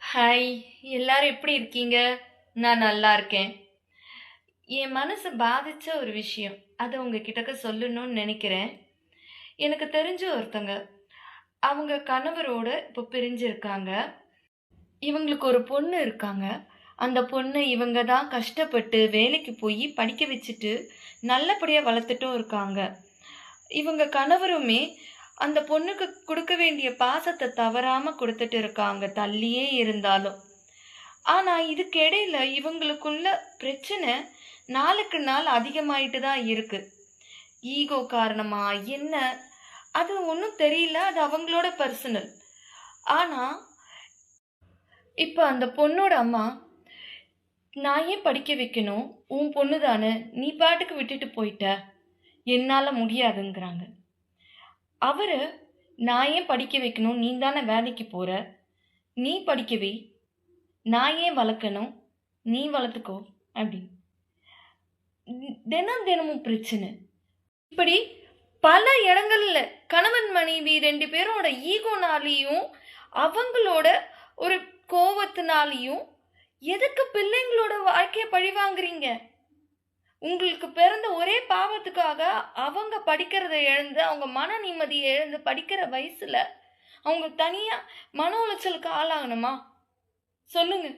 Hi, எல்லாரும் எப்படி இருக்கீங்க? நான் நல்லா இருக்கேன். என் மனசு பாதிச்ச ஒரு விஷயம். அத உங்ககிட்டக்க சொல்லணும்னு நெனைக்கிறேன். எனக்கு தெரிஞ்ச ஒருத்தங்க, அவங்க கணவரோட இப்போ பிரிஞ்சிருக்காங்க. இவங்களுக்கு ஒரு பொண்ணு இருக்காங்க. அந்த பொண்ண இவங்க தான் கஷ்டப்பட்டு வேலைக்கு போயி படிக்க வச்சுட்டு, நல்லபடியா வளர்த்துட்டும் இருக்காங்க. இவங்க கணவருமே அந்த பொண்ணுக்கு குடுக்க வேண்டிய பாசத்த தவறாம குடுத்துட்டு இருக்காங்க, தள்ளியே இருந்தாலும். ஆனா, இதுக்கு இடையில இவங்களுக்குள்ள பிரச்சனை நாளுக்கு நாள் அதிகமாயிட்டு தான் இருக்கு. ஈகோ காரணமா என்ன? அது ஒண்ணும் தெரியல. அது அவங்களோட பர்சனல். ஆனா, இப்ப அந்த பொண்ணோட அம்மா, "நான் ஏன் படிக்க வைக்கணும்? உன் பொண்ணு தானே! நீ பாட்டுக்கு விட்டுட்டு போயிட்ட. என்னால முடியாதுங்கிறாங்க." அவரு, "நான் ஏன் படிக்க வைக்கணும்? நீ தானே வேலைக்கு போற. நீ படிக்க வை. நான் ஏன் வளர்க்கணும்? நீ வளர்த்துக்கோ." அப்படின்னு. தினம் தினமும் பிரச்சனை. இப்படி பல இடங்கள்ல கணவன் மனைவி 2 பேரோட ஈகோனாலேயும் அவங்களோட ஒரு கோவத்தினாலேயும் எதுக்கு பிள்ளைங்களோட வாழ்க்கைய பழி வாங்குறீங்க? உங்களுக்கு பிறந்த ஒரே பாவத்துக்காக அவங்க படிக்கிறத இழந்து, அவங்க மன நிம்மதியை இழந்து படிக்கிற வயசுல அவங்க தனியா மன உளைச்சலுக்கு ஆளாகணுமா? சொல்லுங்க.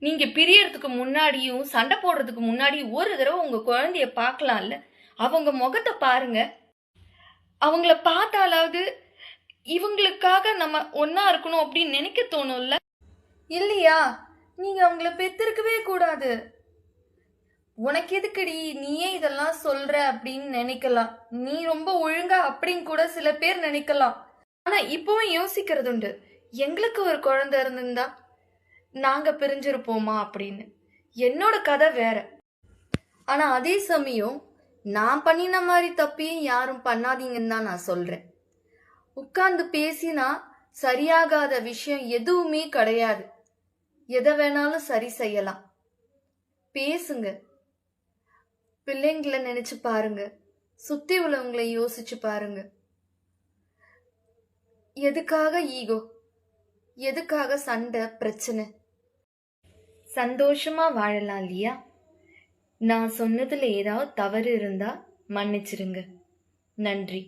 நீங்க பிரியறதுக்கு முன்னாடியும், சண்டை போடுறதுக்கு முன்னாடியும் ஒரு தடவை உங்க குழந்தைய பார்க்கலாம்ல. அவங்க முகத்த பாருங்க. அவங்கள பார்த்தாலாவது இவங்களுக்காக நம்ம ஒண்ணா இருக்கணும் அப்படின்னு நினைக்க தோணும்ல. இல்லையா? நீங்க அவங்கள பெத்திருக்கவே கூடாது. உனக்கு எதுக்குடி நீயே இதெல்லாம் சொல்ற அப்படின்னு நினைக்கலாம். நீ ரொம்ப ஒழுங்கா அப்படின்னு கூட சில பேர் நினைக்கலாம். ஆனா இப்பவும் யோசிக்கிறது உண்டு. எங்களுக்கு ஒரு குழந்தை இருந்திருந்தா நாங்க பிரிஞ்சிருப்போமா அப்படின்னு. என்னோட கதை வேற. ஆனா அதே சமயம் நான் பண்ணின மாதிரி தப்பையும் யாரும் பண்ணாதீங்கன்னு தான் நான் சொல்றேன். உட்கார்ந்து பேசினா சரியாகாத விஷயம் எதுவுமே கிடையாது. எதை வேணாலும் சரி செய்யலாம். பேசுங்க. பிள்ளைங்களை நினைச்சு பாருங்க. சுத்தி உள்ளவங்களை யோசிச்சு பாருங்க. எதுக்காக ஈகோ? எதுக்காக சண்டை, பிரச்சனை? சந்தோஷமா வாழலாம் இல்லையா? நான் சொன்னதுல ஏதாவது தவறு இருந்தா மன்னிச்சிருங்க. நன்றி.